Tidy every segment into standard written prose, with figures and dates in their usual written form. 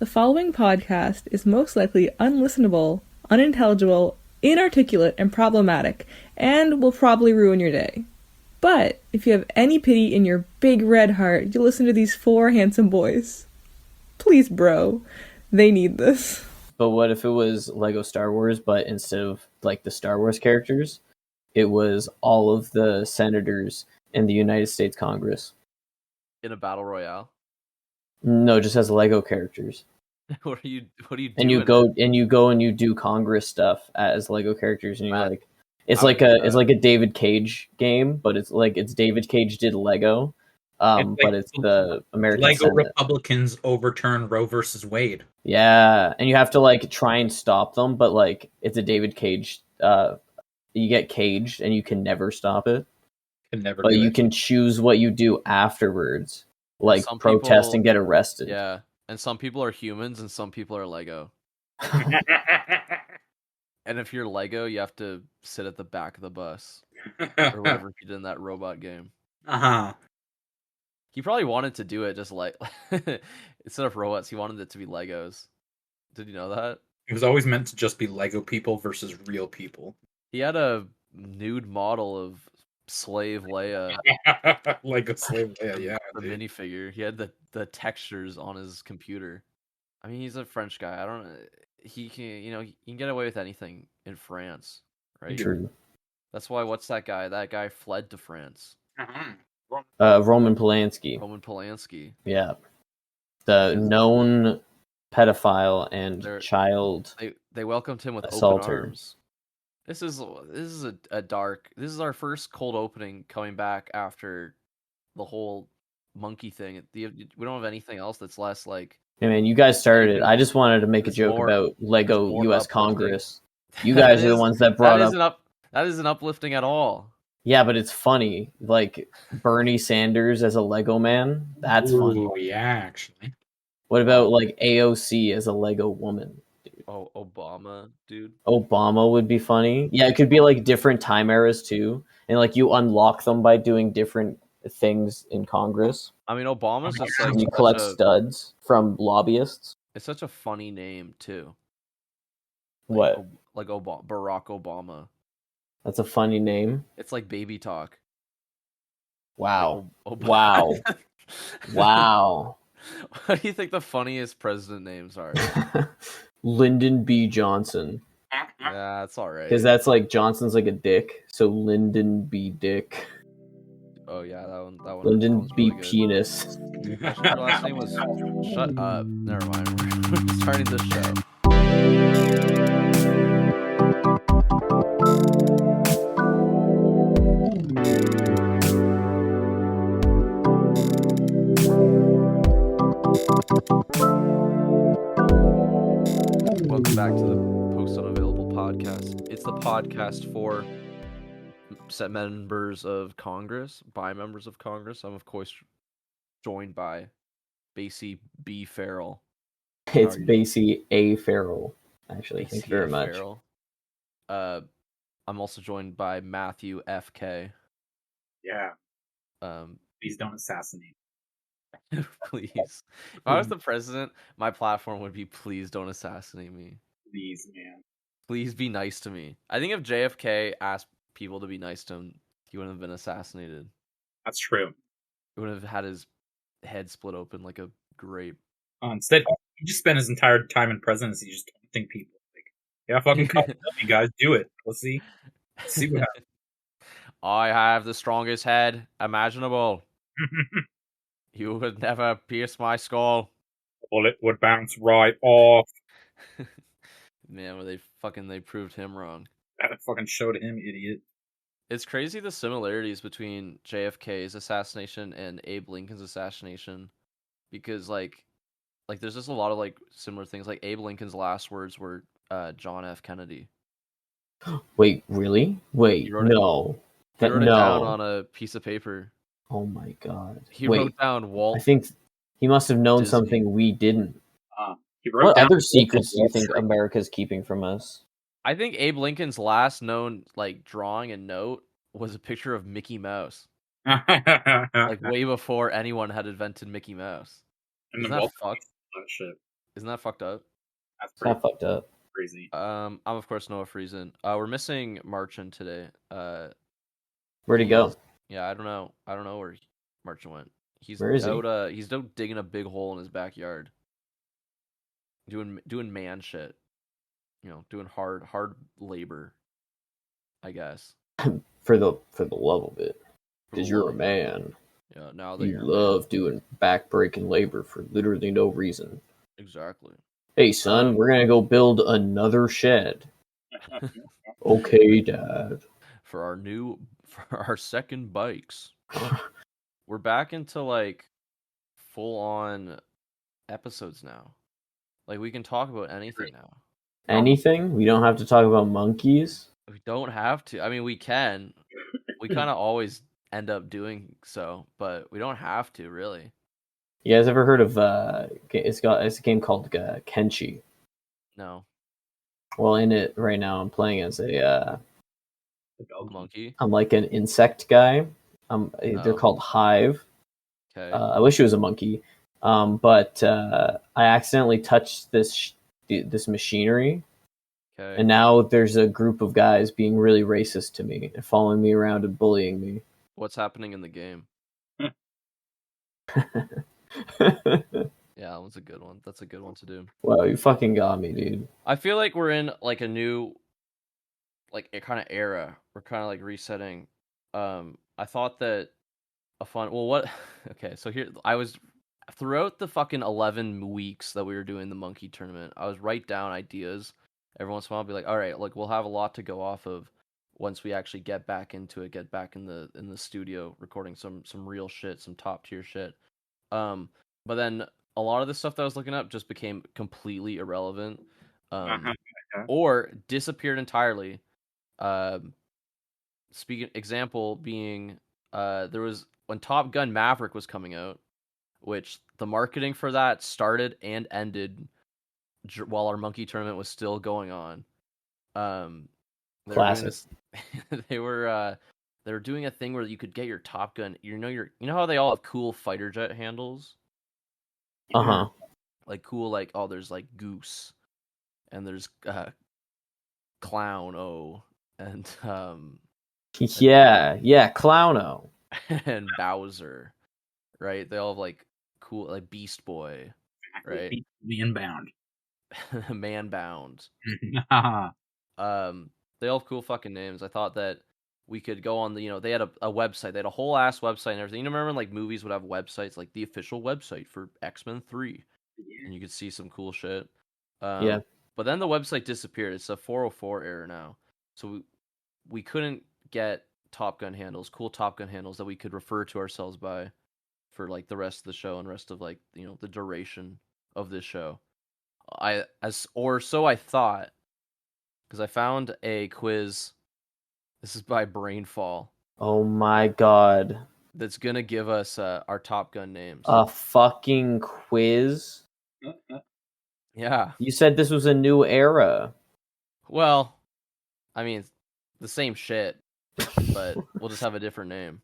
The following podcast is most likely unlistenable, unintelligible, inarticulate, and problematic, and will probably ruin your day. But if you have any pity in your big red heart, you'll listen to these four handsome boys. Please, bro. They need this. But what if it was Lego Star Wars, but instead of like the Star Wars characters, it was all of the senators in the United States Congress? In a battle royale? No, just as Lego characters. What do you do? And you go and you do Congress stuff as Lego characters, and you're like, it's like a David Cage game, but it's David Cage did Lego, but it's the American Lego Senate. Republicans overturn Roe versus Wade. Yeah, and you have to like try and stop them, but like it's a David Cage. You get caged, and you can never stop it. But you can choose what you do afterwards, like protest and get arrested. Yeah, and some people are humans, and some people are Lego. And if you're Lego, you have to sit at the back of the bus or whatever you did in that robot game. He probably wanted to do it just like instead of robots, he wanted it to be Legos. Did you know that? It was always meant to just be Lego people versus real people. He had a nude model of Slave Leia. Lego Slave Leia, yeah. The minifigure. He had the textures on his computer. I mean, he's a French guy. I don't know. He can, he can get away with anything in France, right? True. That's why. What's that guy? That guy fled to France. Roman Polanski. Roman Polanski. Yeah, the known pedophile and child. They welcomed him with assaulter. Open arms. This is a dark. This is our first cold opening coming back after the whole monkey thing. We don't have anything else that's less like. Hey man, you guys started it. I just wanted to make a joke about Lego U.S. Congress. You guys are the ones that brought up. That isn't uplifting at all. Yeah, but it's funny. Like Bernie Sanders as a Lego man. That's funny. Oh yeah, actually. What about like AOC as a Lego woman? Dude? Oh, Obama, dude. Obama would be funny. Yeah, it could be like different time eras too, and like you unlock them by doing different things in Congress. I mean, Obama's just like you collect studs from lobbyists. It's such a funny name too. What? Like Barack Obama. That's a funny name. It's like baby talk. Wow. Like Wow. Wow. What do you think the funniest president names are? Lyndon B. Johnson. Yeah, that's all right. Because that's like Johnson's like a dick, so Lyndon B. Dick. Oh yeah, that one. Lyndon B. Really Penis. Her last name was. Shut up. Never mind. We're starting this show. Welcome back to the Post Unavailable podcast. It's the podcast for members of Congress, by members of Congress. I'm of course joined by Basie B. Farrell. It's Basie A. Farrell, actually. Thank you very much. Farrell. I'm also joined by Matthew F.K. Yeah. Please don't assassinate. Please. If I was the president, my platform would be please don't assassinate me. Please, man. Please be nice to me. I think if JFK asked people to be nice to him, he wouldn't have been assassinated. That's true. He would have had his head split open like a grape. Instead, he just spent his entire time in presidency just taunting people. Like, yeah, fucking come on, you guys, do it. Let's see. Let's see what happens. I have the strongest head imaginable. You would never pierce my skull. Bullet would bounce right off. Man, where they proved him wrong. I fucking showed him, idiot. It's crazy the similarities between JFK's assassination and Abe Lincoln's assassination, because like there's just a lot of like similar things. Like Abe Lincoln's last words were John F. Kennedy. Wait, really? Wait, He wrote no. He wrote it down on a piece of paper. Oh my god. He wrote down Walt. I think he must have known Disney. something we didn't. He wrote What down other secrets do you think America's keeping from us? I think Abe Lincoln's last known like drawing and note was a picture of Mickey Mouse. Like way before anyone had invented Mickey Mouse. And Isn't then that Walt fucked? that shit. Isn't that fucked up? That's It's not pretty fucked up. crazy. I'm of course Noah Friesen. We're missing Marcin today. Where'd he go? Yeah, I don't know where Marcin went. He's Where is he? out. He's out digging a big hole in his backyard, doing man shit. Doing hard labor. I guess. For the love of it, For because the you're a love. man. Yeah, now that You you're a love man. doing back-breaking labor for literally no reason. Exactly. Hey, son, we're gonna go build another shed. Okay, Dad. For our second bikes. We're back into like full on episodes now. Like we can talk about anything now. Anything? We don't have to talk about monkeys? We don't have to. I mean, we can. We kind of always end up doing so, but we don't have to really. You guys ever heard of it's a game called Kenshi? No. Well, in it right now I'm playing as a monkey. I'm like an insect guy. They're called Hive. Okay. I wish it was a monkey. But I accidentally touched this machinery. Okay. And now there's a group of guys being really racist to me and following me around and bullying me. What's happening in the game? Yeah, that was a good one. That's a good one to do. Wow, you fucking got me, dude. I feel like we're in like a new, like a kind of era. We're kind of like resetting. I thought that a fun. Well, what? Okay, so here I was throughout the fucking 11 weeks that we were doing the monkey tournament. I was write down ideas. Every once in a while, I'll be like, all right, like we'll have a lot to go off of once we actually get back into it, get back in the studio recording some real shit, some top tier shit. But then a lot of the stuff that I was looking up just became completely irrelevant, or disappeared entirely. Example being, there was when Top Gun Maverick was coming out, which the marketing for that started and ended while our monkey tournament was still going on. Classic. They were doing a thing where you could get your Top Gun. You know how they all have cool fighter jet handles. Like cool, like there's like Goose, and there's Clown and yeah, Clowno and Bowser, right? They all have like cool, like Beast Boy, right? Man-bound. Man-bound. They all have cool fucking names. I thought that we could go on the, they had a website. They had a whole ass website and everything. You remember when, like, movies would have websites, like the official website for X-Men 3, and you could see some cool shit. Yeah. But then the website disappeared. It's a 404 error now, so we couldn't get Top Gun handles, cool Top Gun handles that we could refer to ourselves by for like the rest of the show and rest of like the duration of this show. So I thought, because I found a quiz. This is by Brainfall. Oh my god. That's gonna give us our Top Gun names. A fucking quiz? Yeah. You said this was a new era. Well, I mean, the same shit, but we'll just have a different name.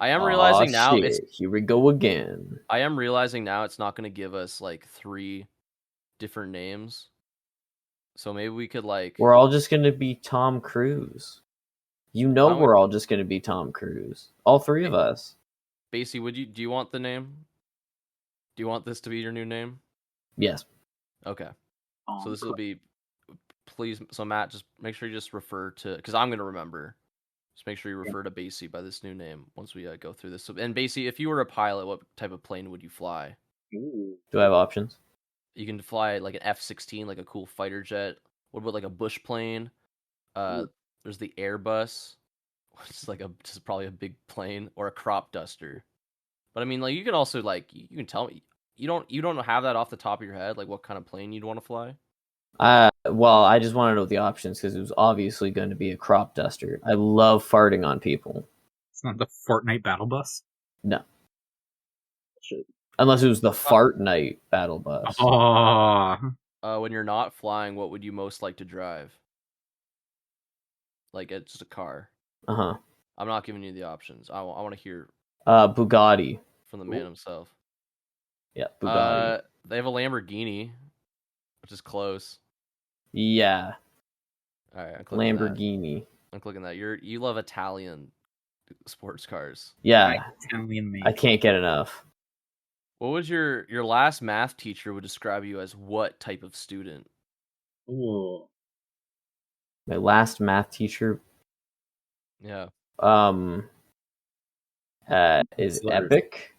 I am realizing now here we go again. I am realizing now it's not gonna give us like 3 different names. So maybe we could like. We're all just gonna be Tom Cruise. We're all just gonna be Tom Cruise. All 3 of us. Basie, do you want the name? Do you want this to be your new name? Yes. Okay. So this will be, please. So Matt, just make sure you just refer to, because I'm gonna remember. Just make sure you refer to Basie by this new name once we go through this. So, and Basie, if you were a pilot, what type of plane would you fly? Ooh. Do I have options? You can fly like an F-16, like a cool fighter jet. What about like a bush plane? There's the Airbus, which is like just probably a big plane, or a crop duster. But I mean, like, you can also like, you can tell me, you don't have that off the top of your head, like what kind of plane you'd want to fly? Well, I just want to know the options because it was obviously going to be a crop duster. I love farting on people. It's not the Fortnite battle bus? No. Shit. Unless it was the Fart Night battle bus. When you're not flying, what would you most like to drive? Like, it's just a car. I'm not giving you the options. I want to hear. Bugatti. From the man himself. Yeah, Bugatti. They have a Lamborghini. which is close. Yeah. All right, I'm clicking that. Lamborghini. I'm clicking that. You love Italian sports cars. Yeah. Italian I can't get enough. What would your last math teacher would describe you as what type of student? Ooh. My last math teacher Yeah. is Letters. epic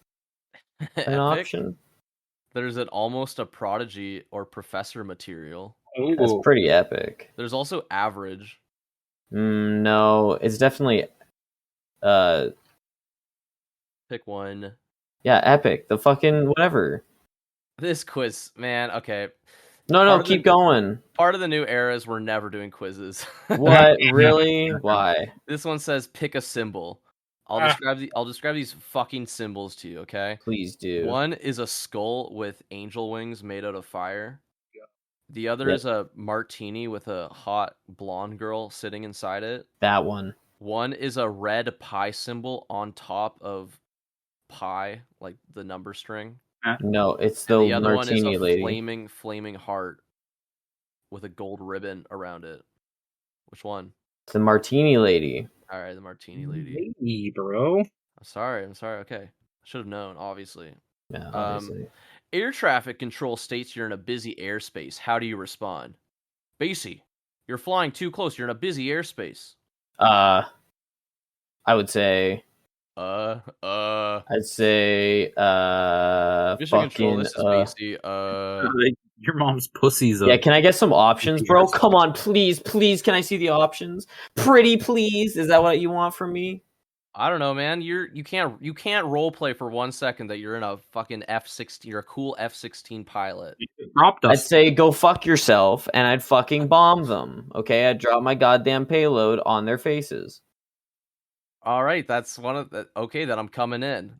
an Epic? option? There's an almost a prodigy or professor material. That's Ooh. pretty epic. There's also average. No, it's definitely Pick one. yeah, epic. The fucking whatever. This quiz, man. Okay. No, keep going. Part of the new era is we're never doing quizzes. What? Really? Why? This one says pick a symbol. I'll describe these fucking symbols to you, okay? Please do. One is a skull with angel wings made out of fire. Yeah. The other is a martini with a hot blonde girl sitting inside it. That one. One is a red pi symbol on top of pi, like the number string. No, it's And the the other one is martini a lady. flaming heart with a gold ribbon around it. Which one? It's the martini lady. All right, the martini lady. Hey, bro. I'm sorry. Okay. I should have known, obviously. Yeah, obviously. Air traffic control states you're in a busy airspace. How do you respond? Basie, you're flying too close. You're in a busy airspace. I would say Mission control, fucking this is Basie. Your mom's pussy's up. yeah, can I get some options, bro? Come on, please, can I see the options? Pretty please. Is that what you want from me? I don't know, man. You can't role play for 1 second that you're in a fucking F-16. You're a cool F-16 pilot. I'd say go fuck yourself, and I'd fucking bomb them. Okay, I'd drop my goddamn payload on their faces. All right, that's one of the. Okay, then I'm coming in.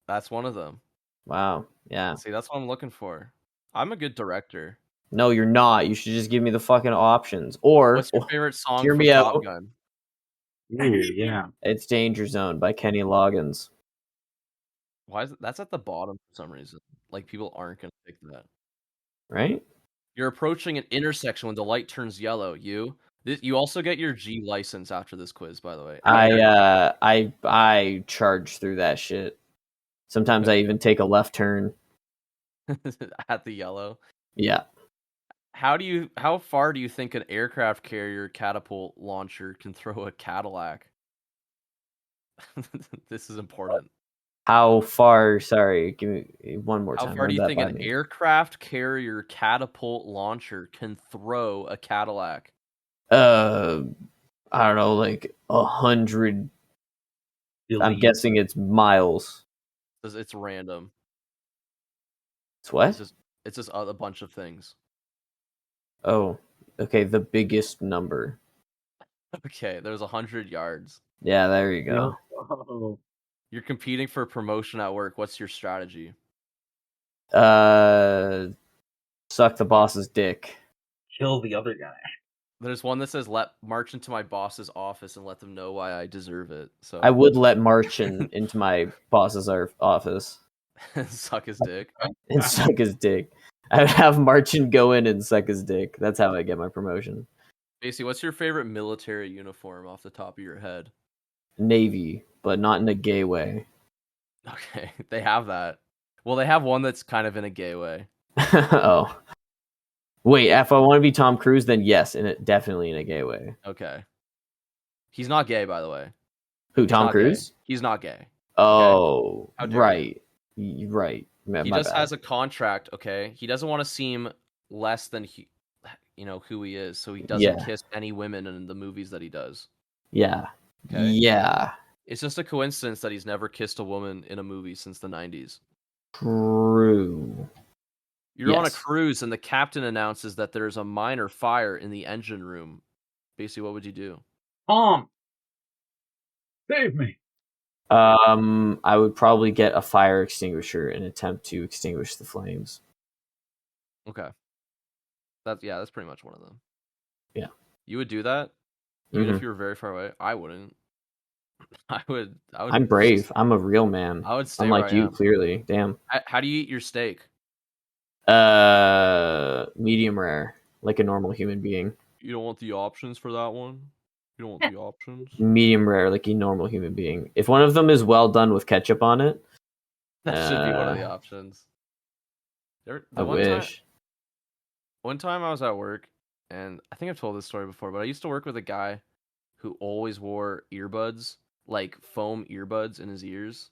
That's one of them. Wow. Yeah. See, that's what I'm looking for. I'm a good director. No, you're not. You should just give me the fucking options. Or what's your favorite song hear from me Top out. Gun? Ooh, yeah. It's Danger Zone by Kenny Loggins. Why is that's at the bottom for some reason? Like people aren't gonna pick that. Right? You're approaching an intersection when the light turns yellow. You also get your G license after this quiz, by the way. I charge through that shit. Sometimes I even take a left turn. At the yellow. Yeah. How far do you think an aircraft carrier catapult launcher can throw a Cadillac? This is important. How far? Sorry, give me one more time. How far do you think an aircraft carrier catapult launcher can throw a Cadillac? I don't know, like 100. I'm guessing it's miles. It's random. It's what? It's just a bunch of things. Oh, okay. The biggest number. Okay, there's 100 yards. Yeah, there you go. Oh. You're competing for promotion at work. What's your strategy? Suck the boss's dick. Kill the other guy. There's one that says, "Let march into my boss's office and let them know why I deserve it." So I would let Marcin into my boss's office suck his dick. and suck his dick. I would have Marcin go in and suck his dick. That's how I get my promotion. Basically, what's your favorite military uniform off the top of your head? Navy, but not in a gay way. Okay, they have that. Well, they have one that's kind of in a gay way. Oh. Wait, if I want to be Tom Cruise, then yes, definitely in a gay way. Okay. He's not gay, by the way. Who, Tom Cruise? He's not gay. Oh, How dare right. Right. He just has a contract, okay? He doesn't want to seem less than who he is, so he doesn't kiss any women in the movies that he does. Yeah. Okay? Yeah. It's just a coincidence that he's never kissed a woman in a movie since the 90s. True. You're on a cruise and the captain announces that there's a minor fire in the engine room. Basically, what would you do? Save me. I would probably get a fire extinguisher and attempt to extinguish the flames. Okay. That's pretty much one of them. Yeah. You would do that? Even if you were very far away? I wouldn't. I would. I'm brave. I'm a real man. I would stay unlike where I you, am. clearly. Damn. How do you eat your steak? Medium rare, like a normal human being. You don't want the options for that one? You don't want the options? Medium rare, like a normal human being. If one of them is well done with ketchup on it, That should be one of the options. I wish. One time I was at work, and I think I've told this story before, but I used to work with a guy who always wore earbuds, like foam earbuds in his ears.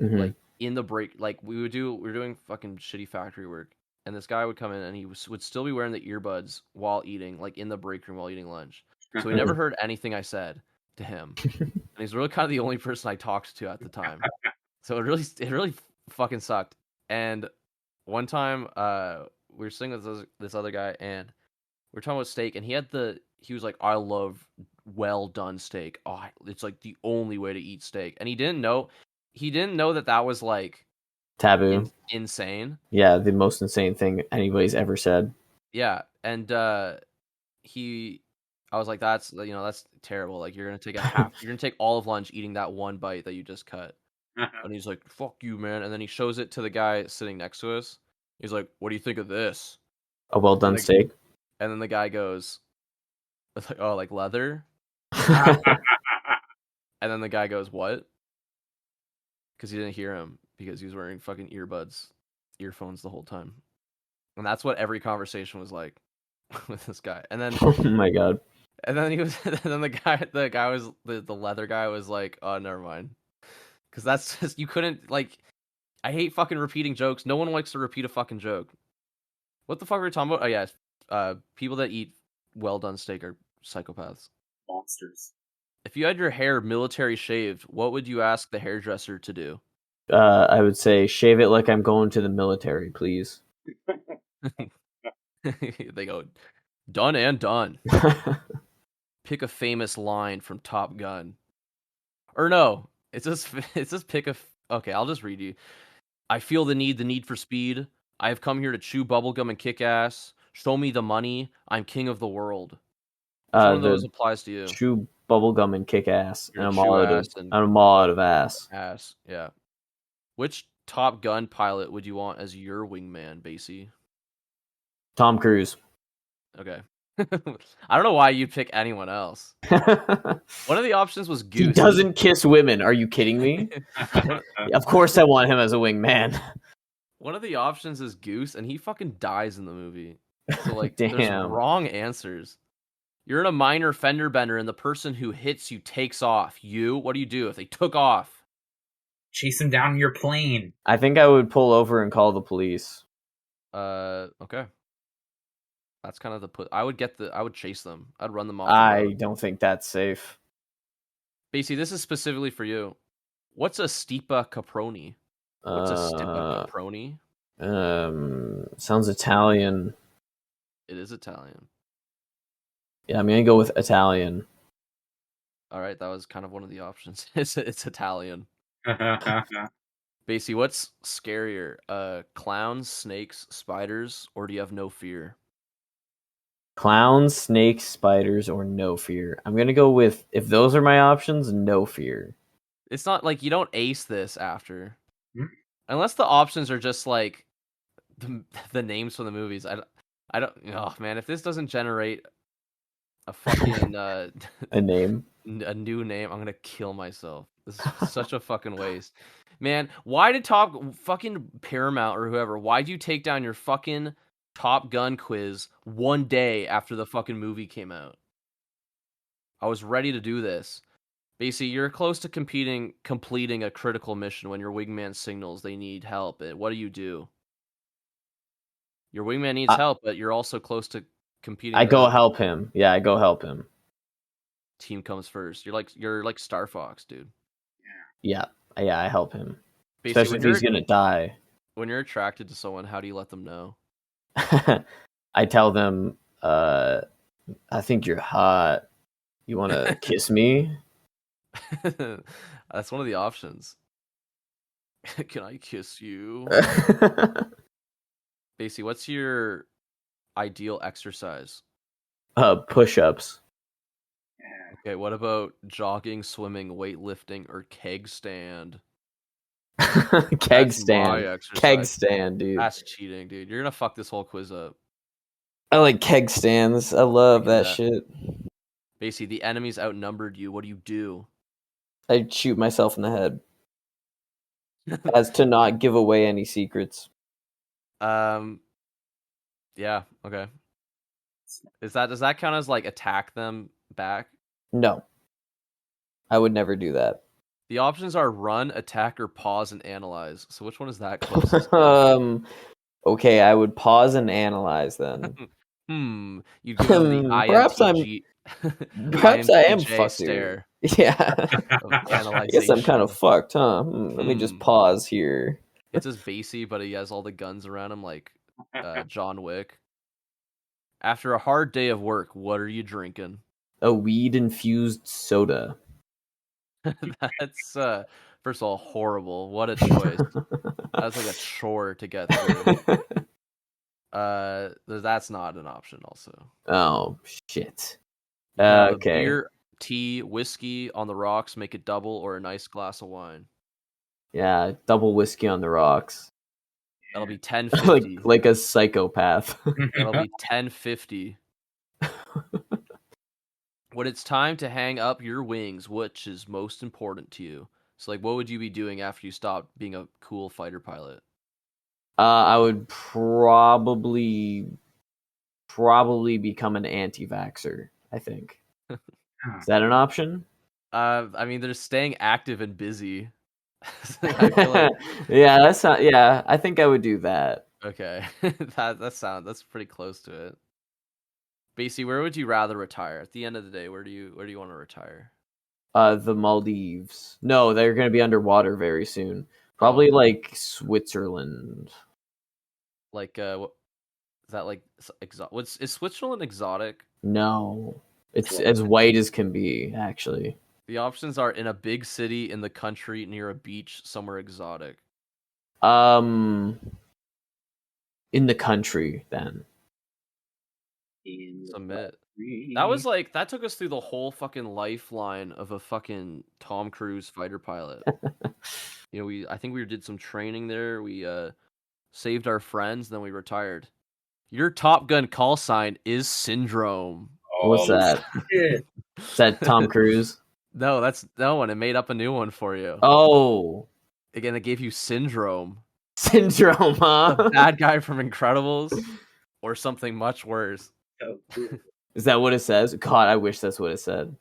Mhm. Like in the break, like we were doing fucking shitty factory work, and this guy would come in and he would still be wearing the earbuds while eating, like in the break room while eating lunch. So he never heard anything I said to him, and he's really kind of the only person I talked to at the time. So it really fucking sucked. And one time, we were sitting with this other guy, and we were talking about steak, and he was like, I love well done steak. Oh, it's like the only way to eat steak. And he didn't know that was like Taboo. Insane. Yeah, the most insane thing anybody's ever said. Yeah, and I was like, that's terrible. Like you're gonna take all of lunch eating that one bite that you just cut. And he's like, fuck you, man. And then he shows it to the guy sitting next to us. He's like, what do you think of this? A well done steak. And then the guy goes, it's like, oh, like leather? And then the guy goes, what? Because he didn't hear him because he was wearing fucking earphones the whole time. And that's what every conversation was like with this guy. And then oh my god. And then the leather guy was like, oh, never mind. Because that's just, you couldn't, like, I hate fucking repeating jokes. No one likes to repeat a fucking joke. What the fuck are we talking about? Oh, yeah. People that eat well-done steak are psychopaths. Monsters. If you had your hair military shaved, what would you ask the hairdresser to do? I would say, shave it like I'm going to the military, please. They go, done and done. Pick a famous line from Top Gun. Or no, it's just pick a... Okay, I'll just read you. I feel the need for speed. I have come here to chew bubblegum and kick ass. Show me the money. I'm king of the world. Which one of those applies to you? Chew bubblegum and kick ass. You're And I'm all out of ass. Ass, yeah. Which Top Gun pilot would you want as your wingman, Basie? Tom Cruise. Okay. I don't know why you'd pick anyone else. One of the options was Goose. He doesn't kiss women. Are you kidding me? Of course I want him as a wingman. One of the options is Goose, and he fucking dies in the movie. So, like, Damn. There's wrong answers. You're in a minor fender bender, and the person who hits you takes off. What do you do if they took off? Chase him down in your plane. I think I would pull over and call the police. Okay. That's kind of I would chase them. I'd run them off. I don't think that's safe. Basie, this is specifically for you. What's a stipa caproni? What's a stipa caproni? Sounds Italian. It is Italian. Yeah, I'm gonna go with Italian. All right, that was kind of one of the options. It's Italian. Basie, what's scarier? Clowns, snakes, spiders, or do you have no fear? Clowns, snakes, spiders, or no fear. I'm gonna go with, if those are my options, no fear. It's not like you don't ace this after. Unless the options are just like the names from the movies. I don't. Oh man, if this doesn't generate a fucking a name, a new name, I'm gonna kill myself. This is such a fucking waste, man. Why did fucking Paramount or whoever? Why'd you take down your fucking Top Gun quiz one day after the fucking movie came out? I was ready to do this. Basie, you're close to completing a critical mission when your wingman signals they need help. What do? Your wingman needs help, but you're also close to competing. I go help him. Yeah, I go help him. Team comes first. You're like Star Fox, dude. Yeah, I help him. Basie, especially if he's gonna die. When you're attracted to someone, how do you let them know? I tell them, I think you're hot. You want to kiss me? That's one of the options. Can I kiss you? Basie, what's your ideal exercise? Push-ups. Okay, what about jogging, swimming, weightlifting, or keg stand? Keg That's my stand. exercise. Keg stand, dude. That's cheating, dude. You're gonna fuck this whole quiz up. I like keg stands. I love Look at that that. shit. Basically, the enemies outnumbered you. What do you do? I'd shoot myself in the head. As to not give away any secrets. Yeah. Okay. Does that count as like attack them back? No. I would never do that. The options are run, attack, or pause and analyze. So which one is that closest to? Okay, I would pause and analyze then. You'd give them the Perhaps INTJ. Perhaps I am INTJ fucked. stare. Yeah. Of I guess I'm kind of fucked, huh? Let me just pause here. It's just basey, but he has all the guns around him like John Wick. After a hard day of work, what are you drinking? A weed-infused soda. That's first of all horrible. What a choice. That's like a chore to get through. That's not an option also. Oh shit. Okay. Beer, tea, whiskey on the rocks, make it double, or a nice glass of wine. Yeah, double whiskey on the rocks. That'll be 10.50. like a psychopath. That'll be 10.50. When it's time to hang up your wings, which is most important to you? So, like, what would you be doing after you stopped being a cool fighter pilot? I would probably become an anti-vaxxer, I think. Is that an option? I mean, they're staying active and busy. I feel like... Yeah, that's not. Yeah, I think I would do that. Okay, that's pretty close to it. Basically, where would you rather retire? At the end of the day, where do you want to retire? The Maldives. No, they're going to be underwater very soon. Probably like Switzerland. Like, what is that like? Is Switzerland exotic? No, it's as white as can be. Actually, the options are in a big city, in the country, near a beach, somewhere exotic. In the country, then. Submit. That took us through the whole fucking lifeline of a fucking Tom Cruise fighter pilot. I think we did some training there. We saved our friends, then we retired. Your Top Gun call sign is Syndrome. What's that? Is that Tom Cruise? No, that's no one. It made up a new one for you. Oh. Again, it gave you Syndrome. Syndrome, huh? The bad guy from Incredibles, or something much worse. Is that what it says? God, I wish that's what it said.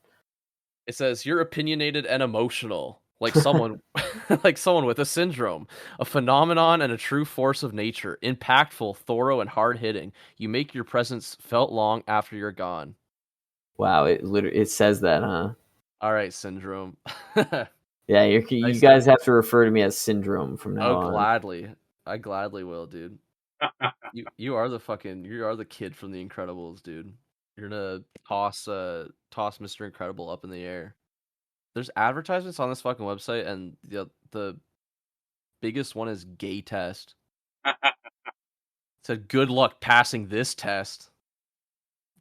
It says you're opinionated and emotional, like someone with a syndrome, a phenomenon and a true force of nature, impactful, thorough, and hard-hitting. You make your presence felt long after you're gone. Wow, it says that, huh? All right, Syndrome. Yeah, you guys have to refer to me as Syndrome from now on. I gladly will, dude. You are the kid from the Incredibles, dude. You're gonna toss Mr. Incredible up in the air. There's advertisements on this fucking website, and the biggest one is gay test. It said, "Good luck passing this test."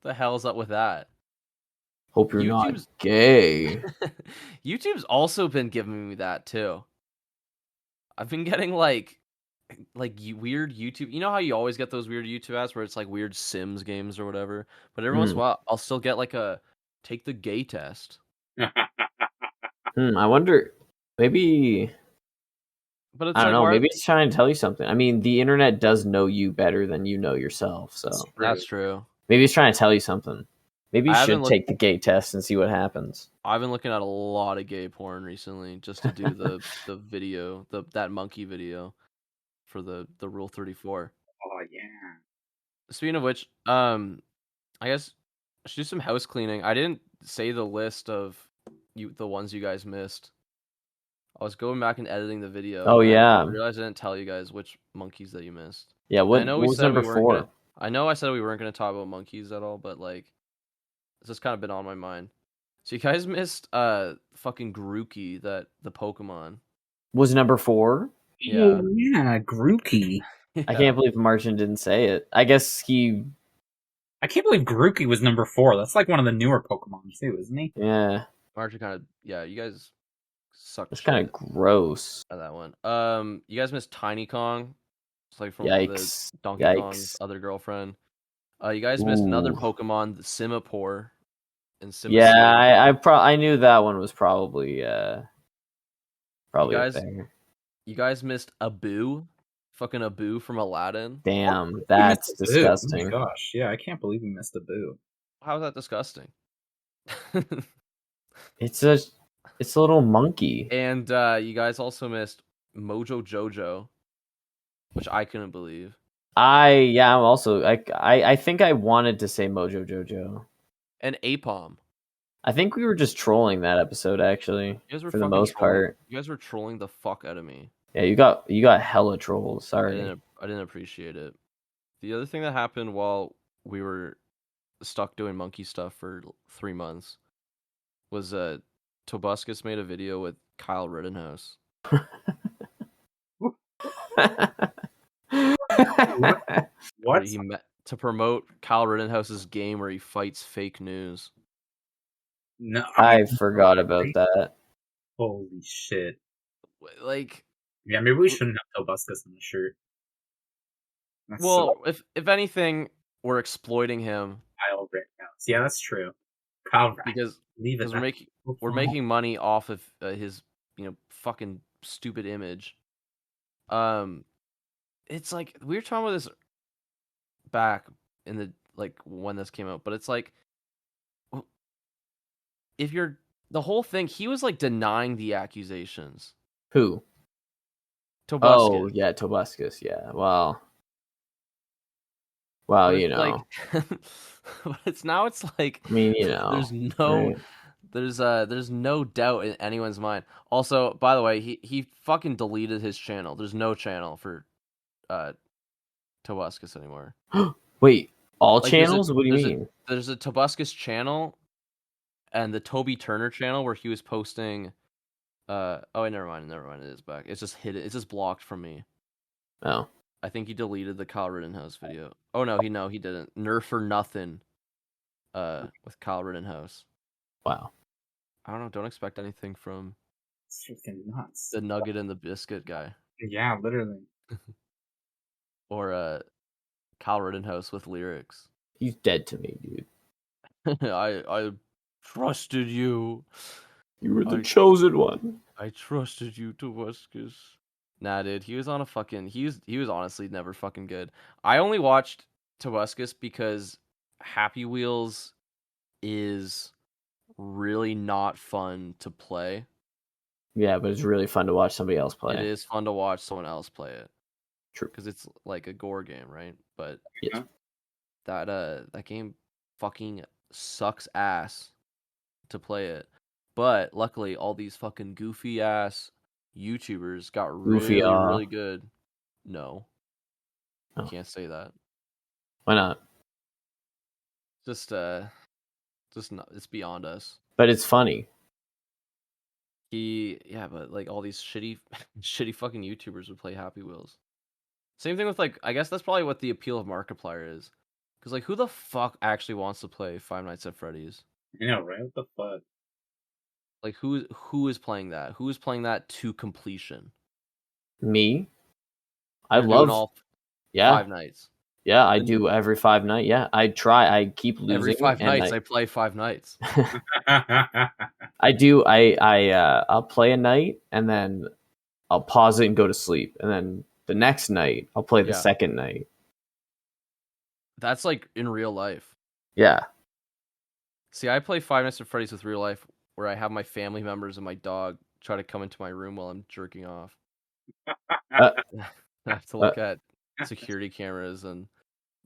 What the hell's up with that? Hope you're not gay. YouTube's also been giving me that too. I've been getting like weird YouTube. You know how you always get those weird YouTube ads where it's like weird Sims games or whatever. But every once in a while, I'll still get like a take the gay test. I wonder. Maybe. But it's I don't know. Maybe it's trying to tell you something. I mean, the internet does know you better than you know yourself. So that's true. Maybe it's trying to tell you something. Maybe you should take the gay test and see what happens. I've been looking at a lot of gay porn recently just to do the video, that monkey video for the Rule 34. Oh yeah. Speaking of which, I guess I should do some house cleaning. I didn't say the list of the ones you guys missed. I was going back and editing the video. Oh yeah. I realized I didn't tell you guys which monkeys that you missed. Yeah, what was number 4? I know I said we weren't going to talk about monkeys at all, but like it's just kind of been on my mind. So you guys missed fucking Grookey, the Pokemon. Was number 4? Yeah. Oh, yeah, Grookey. Yeah. I can't believe Marcin didn't say it. I guess he... I can't believe Grookey was number 4. That's like one of the newer Pokemon too, isn't he? Yeah. Marcin kind of... Yeah, you guys suck. That's kind of gross. That one. You guys missed Tiny Kong. It's like from Yikes. the Donkey Kong's other girlfriend. You guys missed another Pokemon, the Simipour. And yeah, I knew that one was probably there. You guys missed Abu. Fucking Abu from Aladdin. Damn, that's disgusting. Oh my gosh, yeah, I can't believe we missed Abu. How is that disgusting? It's a little monkey. And you guys also missed Mojo Jojo, which I couldn't believe. I think I wanted to say Mojo Jojo. And Apom. I think we were just trolling that episode, actually. For the most part. You guys were trolling the fuck out of me. Yeah, you got hella trolls. Sorry. I didn't appreciate it. The other thing that happened while we were stuck doing monkey stuff for 3 months was Tobuscus made a video with Kyle Rittenhouse. What? He met to promote Kyle Rittenhouse's game where he fights fake news. No, I forgot about that. Holy shit! Like, yeah, maybe we shouldn't have Tobuscus on the shirt. That's if anything, we're exploiting him. Kyle Rittenhouse. Yeah, that's true. Kyle because we're making money off of his fucking stupid image. It's like we were talking about this back in the when this came out, but it's like if you're the whole thing, he was like denying the accusations. Who? Tobuscus. Oh yeah, Tobuscus. Yeah. Well, but but it's like. I mean, there's no. Right. There's no doubt in anyone's mind. Also, by the way, he fucking deleted his channel. There's no channel for Tobuscus anymore. Wait, all channels? What do you mean? There's a Tobuscus channel and the Toby Turner channel where he was posting never mind, it is back. It's just hidden. It's just blocked from me. Oh. I think he deleted the Kyle Rittenhouse video. Oh no, he didn't. Nerf for nothing with Kyle Rittenhouse. Wow. I don't know. Don't expect anything from it's freaking nuts. The Nugget and the Biscuit guy. Yeah, literally. Or Kyle Rittenhouse with lyrics. He's dead to me, dude. I trusted you. You were the chosen one. I trusted you, Tobuscus. Nah, dude. He was on a fucking. He was honestly never fucking good. I only watched Tobuscus because Happy Wheels is really not fun to play. Yeah, but it's really fun to watch somebody else play. It is fun to watch someone else play it. True. Because it's like a gore game, right? But yes. that game fucking sucks ass to play it. But luckily, all these fucking goofy ass YouTubers got really good. No. You can't say that. Why not? Just not. It's beyond us. But it's funny. But like all these shitty fucking YouTubers would play Happy Wheels. Same thing with I guess that's probably what the appeal of Markiplier is. Because who the fuck actually wants to play Five Nights at Freddy's? Yeah, right? What the fuck? Who is playing that? Who is playing that to completion? Me. I love all 5 nights. Yeah, I do every 5 nights. Yeah, I try. I keep losing. Every 5 nights, I play 5 nights. I do. I'll play a night and then I'll pause it and go to sleep, and then the next night I'll play the second night. That's like in real life. Yeah. See, I play Five Nights at Freddy's with real life, where I have my family members and my dog try to come into my room while I'm jerking off. I have to look at security cameras and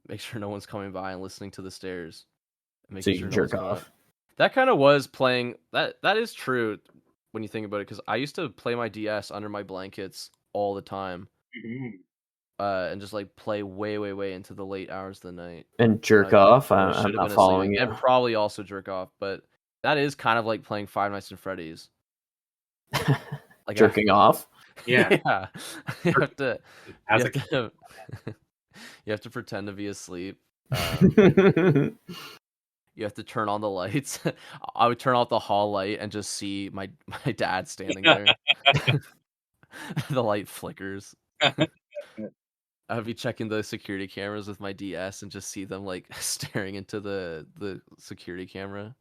make sure no one's coming by and listening to the stairs. So you jerk off. That kind of was playing. That is true when you think about it, because I used to play my DS under my blankets all the time. Mm-hmm. And just play way into the late hours of the night. And jerk off? I'm not following you. And probably also jerk off, but that is kind of like playing Five Nights at Freddy's. Jerking off? Yeah. You have to pretend to be asleep. you have to turn on the lights. I would turn off the hall light and just see my dad standing there. The light flickers. I would be checking the security cameras with my DS and just see them like staring into the security camera.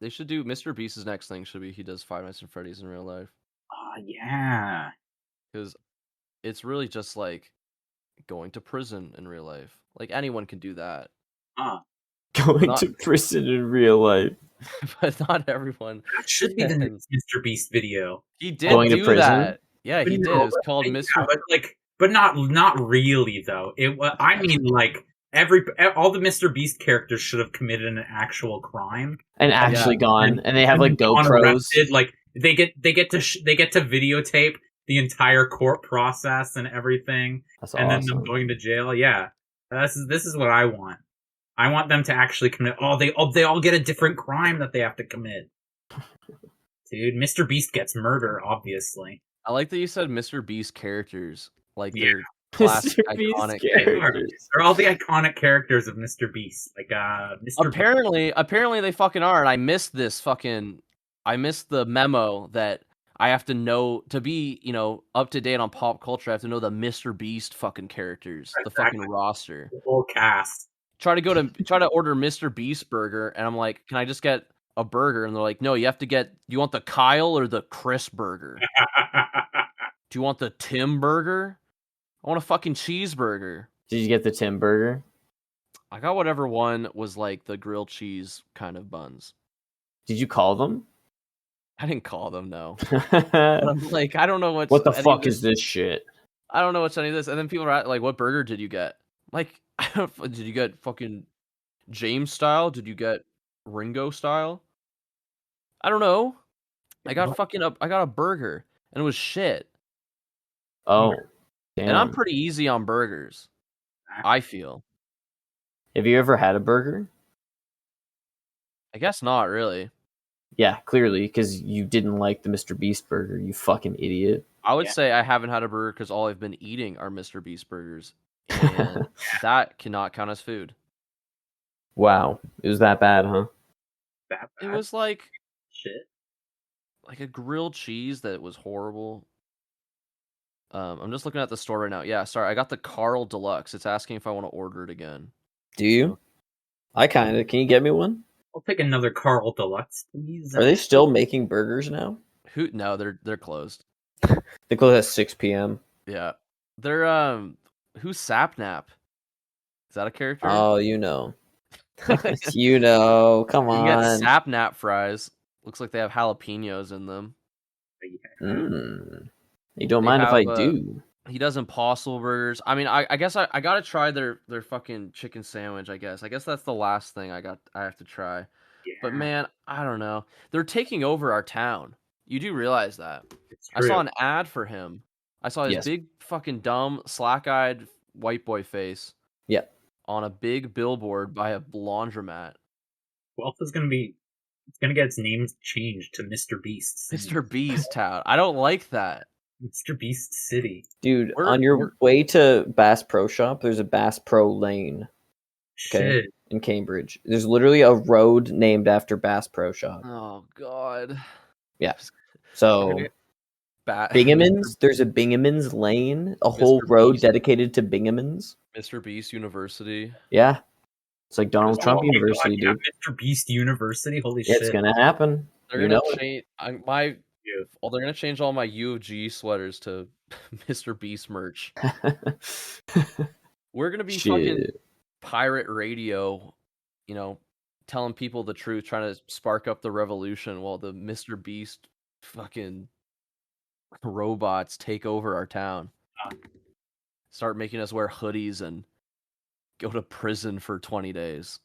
They should do MrBeast's next thing should be he does Five Nights at Freddy's in real life. Oh yeah. Because it's really just like going to prison in real life. Like anyone can do that. Going to prison in real life. But not everyone. That should be the next MrBeast video. He did Going do to prison? that. Yeah, he did. It was called Mr. But not really though. I mean, like all the MrBeast characters should have committed an actual crime and actually gone, and they have like GoPros. Arrested. Like they get to videotape the entire court process and everything, That's and awesome. then them going to jail. Yeah, this is what I want. I want them to actually commit. They all get a different crime that they have to commit. Dude, MrBeast gets murder, obviously. I like that you said MrBeast characters. Like they're classic iconic characters. They're all the iconic characters of MrBeast. Like Mr. Apparently they fucking are, and I missed the memo that I have to know to be, up to date on pop culture. I have to know the MrBeast fucking characters, the fucking roster, the whole cast. Try to order MrBeast burger, and I'm like, can I just get a burger? And they're like, no, you have to get. Do you want the Kyle or the Chris burger? Do you want the Tim burger? I want a fucking cheeseburger. Did you get the Tim burger? I got whatever one was like the grilled cheese kind of buns. Did you call them? I didn't call them, no. I'm like, I don't know what the fuck is this shit? I don't know what's any of this. And then people are like, what burger did you get? Like, did you get fucking James style? Did you get Ringo style? I don't know. I got a burger and it was shit. Oh, damn. And I'm pretty easy on burgers, I feel. Have you ever had a burger? I guess not really. Yeah, clearly, because you didn't like the MrBeast burger, you fucking idiot. I would say I haven't had a burger because all I've been eating are MrBeast burgers. And that cannot count as food. Wow. It was that bad, huh? That bad? It was like shit. Like a grilled cheese that was horrible. I'm just looking at the store right now. Yeah, sorry, I got the Carl Deluxe. It's asking if I want to order it again. Do you? I kinda. Can you get me one? I'll take another Carl Deluxe, please. Are they still making burgers now? No, they're closed. They close at 6 p.m. Yeah. They're who's Sapnap? Is that a character? Oh, you know. You know, come on. You get Sapnap fries. Looks like they have jalapenos in them. You don't mind if I do. He does Impossible Burgers. I mean, I guess I gotta try their fucking chicken sandwich, I guess. I guess that's the last thing I have to try. Yeah. But man, I don't know. They're taking over our town. You do realize that. I saw an ad for him. I saw his big fucking dumb, slack-eyed white boy face. Yep. On a big billboard by a laundromat. Well, it's gonna get its name changed to MrBeast. MrBeast Town. I don't like that. MrBeast City. Dude, on your way to Bass Pro Shop, there's a Bass Pro Lane. Okay, in Cambridge. There's literally a road named after Bass Pro Shop. Oh, God. Yeah. So, Bingamans, there's a Bingamans Lane, a whole road dedicated to Bingamans. MrBeast University. Yeah. It's like Donald Trump University, dude. MrBeast University? Holy shit. It's gonna happen. They're gonna change they're gonna change all my U of G sweaters to MrBeast merch. We're gonna be fucking pirate radio, telling people the truth, trying to spark up the revolution while the MrBeast fucking robots take over our town. Start making us wear hoodies and go to prison for 20 days.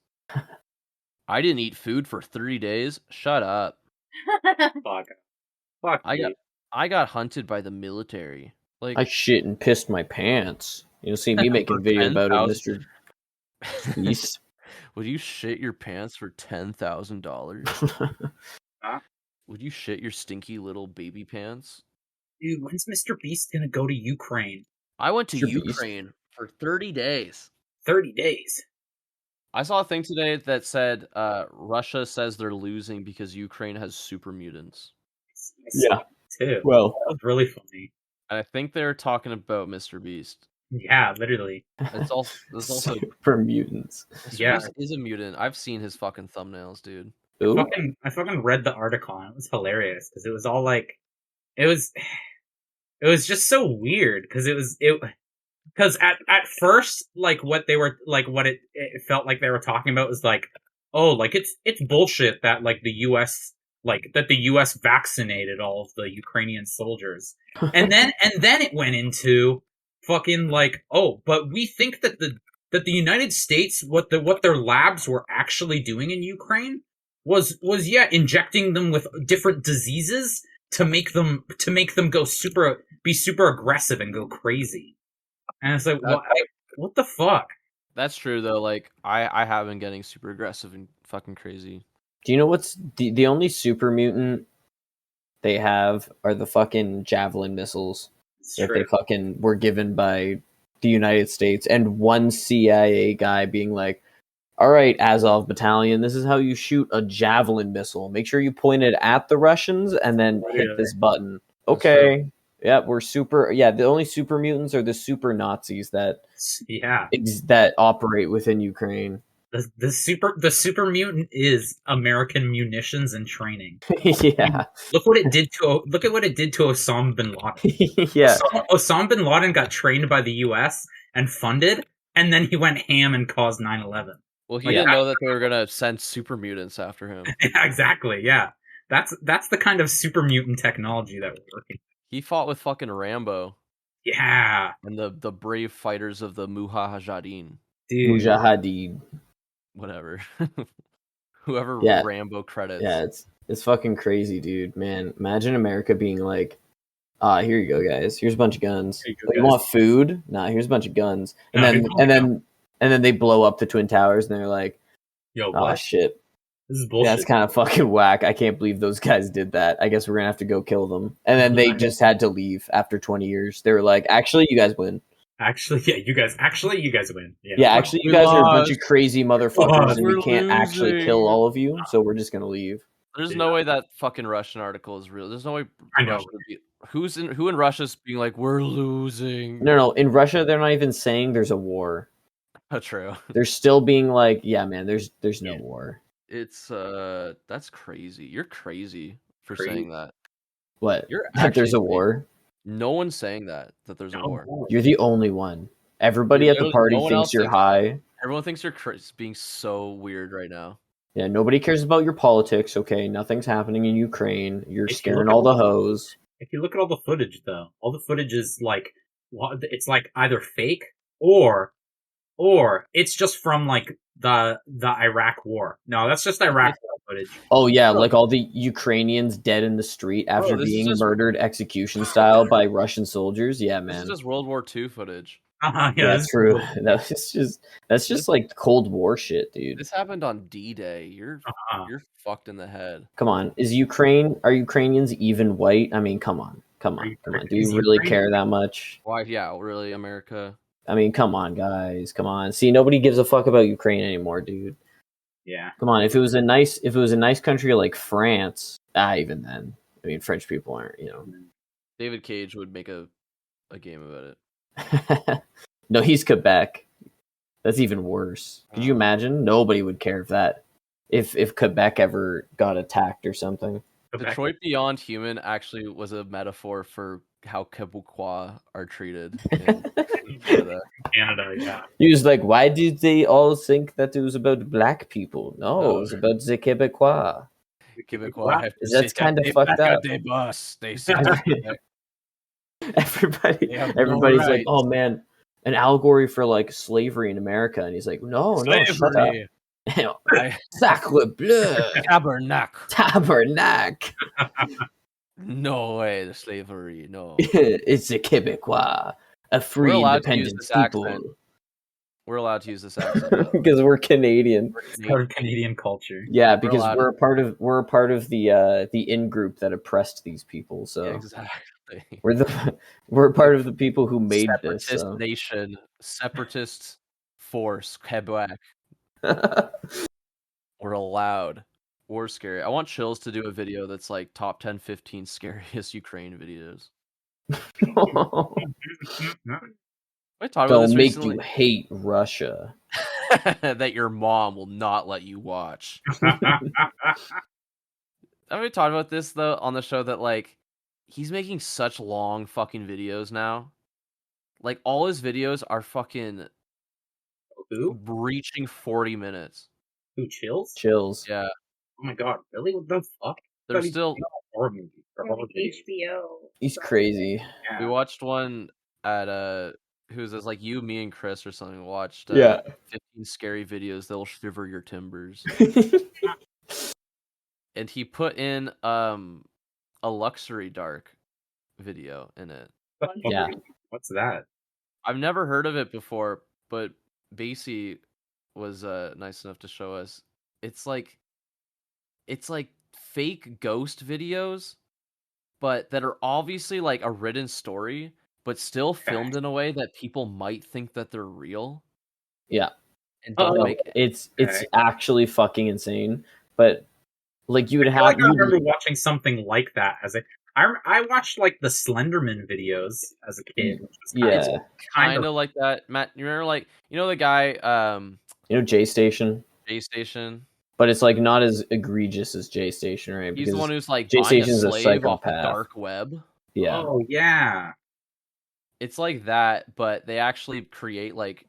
I didn't eat food for 30 days. Shut up. Fuck. I got hunted by the military. Like I shit and pissed my pants. You'll see me making a video about it, MrBeast. Would you shit your pants for $10,000? Would you shit your stinky little baby pants? Dude, when's MrBeast gonna go to Ukraine? I went to Ukraine for 30 days. 30 days? I saw a thing today that said Russia says they're losing because Ukraine has super mutants. Yeah. Too. Well, that was really funny. And I think they're talking about MrBeast. Yeah, literally. It's also super mutants. MrBeast is a mutant. I've seen his fucking thumbnails, dude. I fucking read the article and it was hilarious because it was all like, it was just so weird because because at first, like what they were like, what it felt like they were talking about was like, oh, like it's bullshit that like the U.S. vaccinated all of the Ukrainian soldiers, and then it went into fucking like, oh, but we think that the United States, what their labs were actually doing in Ukraine was injecting them with different diseases to make them go be super aggressive and go crazy. And it's like, what the fuck? That's true though. Like I have been getting super aggressive and fucking crazy. Do you know what's the only super mutant they have are the fucking javelin missiles that they fucking were given by the United States, and one CIA guy being like, all right, Azov Battalion, this is how you shoot a javelin missile. Make sure you point it at the Russians and then hit this button. Okay. Yeah, we're super. Yeah, the only super mutants are the super Nazis that operate within Ukraine. The super mutant is American munitions and training. Yeah. Look at what it did to Osama bin Laden. Yeah. Osama bin Laden got trained by the US and funded, and then he went ham and caused 9/11. Well, he didn't know that they were gonna send super mutants after him. Yeah, exactly. Yeah, that's the kind of super mutant technology that we're working. He fought with fucking Rambo. Yeah, and the brave fighters of the Mujahideen. Mujahideen. Whatever. Whoever Rambo credits. Yeah, it's fucking crazy, dude. Man, imagine America being like, here you go, guys. Here's a bunch of guns. You want food? Nah, here's a bunch of guns. And then they blow up the Twin Towers and they're like, yo, oh shit. This is bullshit. That's kind of fucking whack. I can't believe those guys did that. I guess we're gonna have to go kill them. And then they just had to leave after 20 years. They were like, actually, you guys win. Actually, you guys win. Yeah, actually, you guys are a bunch of crazy motherfuckers, and we can't actually kill all of you, so we're just gonna leave. There's no way that fucking Russian article is real. There's no way. I know. Who in Russia's being like, we're losing? No. In Russia, they're not even saying there's a war. True. They're still being like, yeah, man, there's no war. It's that's crazy. You're crazy for saying that. What? That there's a war? No one's saying that there's a war. You're the only one. Everybody at the party thinks you're high. Everyone thinks you're being so weird right now. Yeah, nobody cares about your politics, okay? Nothing's happening in Ukraine. You're scaring all the hoes. If you look at all the footage, though, all the footage is like, it's like either fake or it's just from like the Iraq war. No, that's just Iraq footage. Oh yeah, like all the Ukrainians dead in the street after being murdered execution style by Russian soldiers. Yeah, man. This is just World War II footage. Yeah, that's true. That's just like Cold War shit, dude. This happened on D-Day. You're fucked in the head. Come on, are Ukrainians even white? I mean, come on. Do you really care that much? Why? Yeah, really, America. I mean, come on, guys. Come on. See, nobody gives a fuck about Ukraine anymore, dude. Yeah. Come on. If it was a nice country like France, even then, I mean, French people aren't, David Cage would make a game about it. No, he's Quebec. That's even worse. Could you imagine? Nobody would care if Quebec ever got attacked or something. Detroit Beyond Human actually was a metaphor for how Quebecois are treated in Canada. Yeah. He was like, why did they all think that it was about black people? No, it was about the Quebecois. Quebecois. That's kind of fucked up. They Everybody's like, oh man, an allegory for like slavery in America, and he's like, no, shut up. Sacre bleu. Tabernacle. No way, the slavery. No. It's a Quebecois, a free, independent people. Accent. We're allowed to use this accent because we're Canadian. It's part of Canadian culture. Yeah, because we're a part of the in group that oppressed these people. So exactly, we're part of the people who made separatist this nation, separatist force, Quebec. Or loud or scary. I want Chills to do a video that's like top 10, 15 scariest Ukraine videos. I talked about They'll this make recently. you hate Russia. That your mom will not let you watch. Have we talked about this though on the show that like he's making such long fucking videos now? Like all his videos are fucking Who? reaching 40 minutes. Who, Chills? Chills. Yeah. Oh my god, really? What the fuck? They're Thought he still did a horror movie for horror videos. HBO. He's crazy. we Yeah. watched one at who's this like you, me, and Chris or something watched 15 scary videos that'll shiver your timbers. And he put in a luxury dark video in it. Yeah. What's that? I've never heard of it before, but Basie was nice enough to show us. It's like fake ghost videos, but that are obviously like a written story, but still filmed in a way that people might think that they're real. Yeah. And don't No, make it's Okay. actually fucking insane. But like you would I feel have like I remember watching something like that as I watched like the Slenderman videos as a kid. Which was yeah. kind of like that. Matt, you remember like the guy You know J Station? J Station? But it's like not as egregious as J Station, right? He's the one who's like J buying a Station's a slave off the psychopath. dark web. Yeah. Oh yeah. It's like that, but they actually create like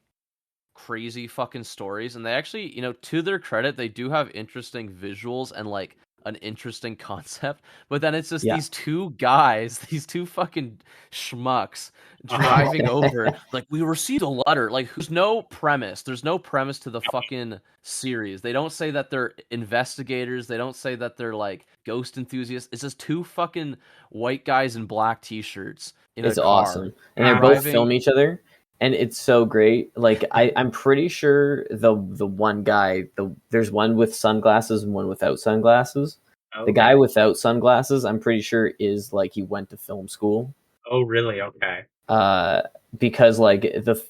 crazy fucking stories, and they actually, to their credit, they do have interesting visuals and like an interesting concept, but then it's just these two guys, these two fucking schmucks driving over like we received a letter, like there's no premise to the fucking series. They don't say that they're investigators, they don't say that they're like ghost enthusiasts. It's just two fucking white guys in black t-shirts in it's a car, awesome, and they both film each other. And it's so great. Like I'm pretty sure the one guy, there's one with sunglasses and one without sunglasses. Okay. The guy without sunglasses, I'm pretty sure is like he went to film school. Oh really? Okay. Because like the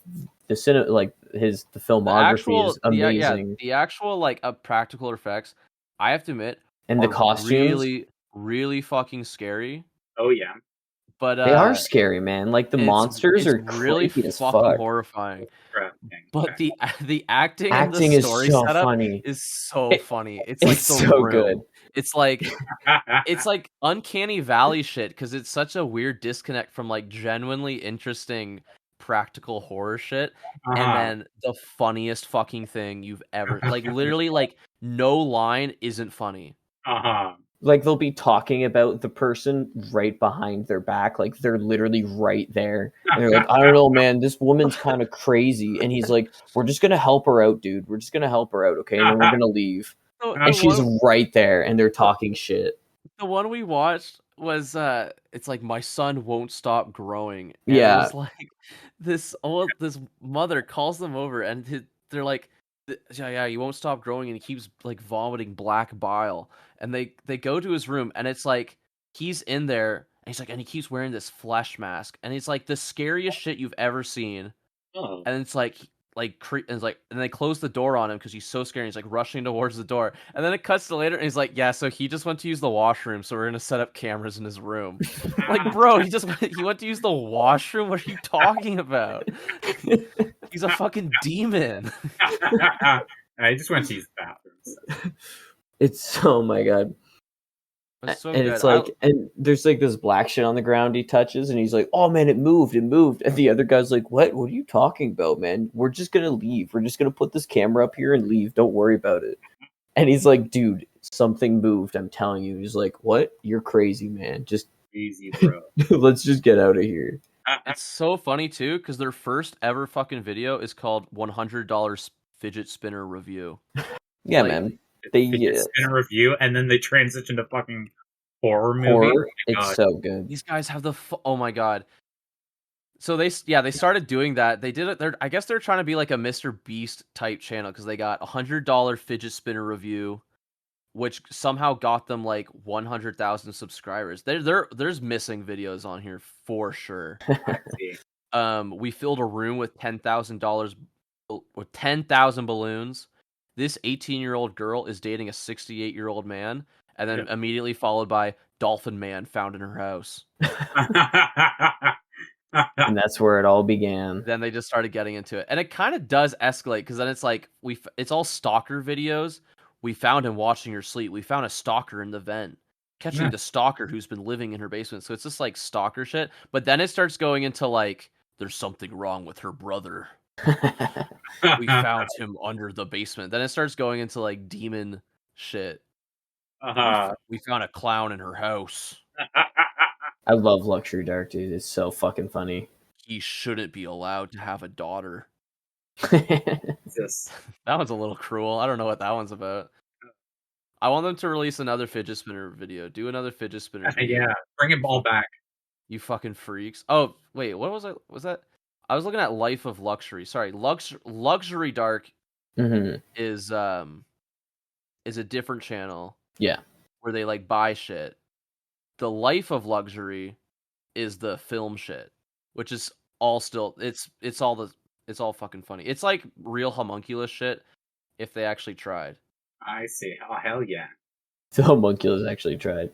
filmography is amazing. The actual like practical effects, I have to admit, and the costumes really, really fucking scary. Oh yeah. But they are scary, man. Like the monsters are really creepy as fucking fuck. Horrifying. But the acting and the is story so setup funny. is so funny. It's like so Room. Good. It's like uncanny valley shit, because it's such a weird disconnect from like genuinely interesting practical horror shit, and then the funniest fucking thing you've ever like literally like no line isn't funny. Like they'll be talking about the person right behind their back, like they're literally right there. And they're like, I don't know, man, this woman's kind of crazy. And he's like, we're just gonna help her out, dude. We're just gonna help her out, okay? And then we're gonna leave. And she's right there, and they're talking shit. The one we watched was it's like my son won't stop growing. And yeah, it was like this mother calls them over, and they're like, yeah, you won't stop growing, and he keeps like vomiting black bile. And they go to his room, and it's like he's in there, and he's like, and he keeps wearing this flesh mask, and it's like the scariest shit you've ever seen. And it's like and they close the door on him because he's so scared. He's like rushing towards the door, and then it cuts to later, and he's like, yeah, so he just went to use the washroom, so we're gonna set up cameras in his room. Like, bro, he went to use the washroom. What are you talking about? He's a fucking demon. I just went to use the bathroom. It's oh my god. It's so and good. It's like, and there's like this black shit on the ground he touches, and he's like, oh man, it moved. And the other guy's like, what are you talking about, man? We're just gonna leave. We're just gonna put this camera up here and leave. Don't worry about it. And he's like, dude, something moved, I'm telling you. He's like, what? You're crazy, man. Just easy, bro. Let's just get out of here. It's so funny too, because their first ever fucking video is called $100 Fidget Spinner Review. Yeah, like, man. They spin a review, and then they transition to fucking horror movie. Horror, it's so good. These guys have oh my god. So they started doing that. They did it. I guess they're trying to be like a MrBeast type channel, because they got $100 fidget spinner review, which somehow got them like 100,000 subscribers. There's missing videos on here for sure. We filled a room with $10,000 with 10,000 balloons. this 18-year-old girl is dating a 68-year-old man, and then immediately followed by Dolphin Man found in her house. And that's where it all began. Then they just started getting into it, and it kind of does escalate because then it's like it's all stalker videos. We found him watching her sleep. We found a stalker in the vent, catching the stalker who's been living in her basement. So it's just like stalker shit. But then it starts going into like, there's something wrong with her brother. We found him under the basement. Then it starts going into like demon shit. We found a clown in her house. I love Luxury Dark, dude. It's so fucking funny. He shouldn't be allowed to have a daughter. Yes. That one's a little cruel. I don't know what that one's about. I want them to release another fidget spinner video. Do another fidget spinner video. Yeah, bring it all back. You fucking freaks. Oh, wait, what was it? Was that? I was looking at Life of Luxury. Sorry, Luxury Dark is a different channel. Yeah. Where they like buy shit. The Life of Luxury is the film shit, which is all still it's all fucking funny. It's like real homunculus shit if they actually tried. I see. Oh, hell yeah. The homunculus actually tried.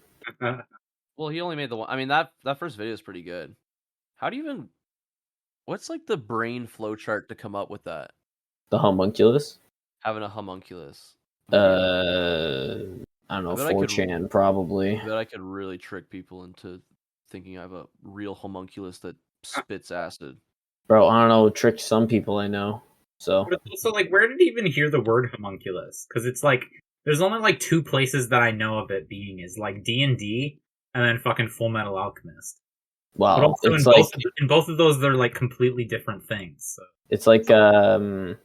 Well, he only made the one. I mean, that first video is pretty good. How do you even... What's like the brain flowchart to come up with that? The homunculus? Having a homunculus. I don't know, 4chan probably. I bet I could really trick people into thinking I have a real homunculus that spits acid. Bro, I don't know, tricked some people I know. So like, where did he even hear the word homunculus? Because it's like, there's only like 2 places that I know of it being, is like D&D and then fucking Full Metal Alchemist. Wow, but also it's in both of those, they're like completely different things. So. It's like one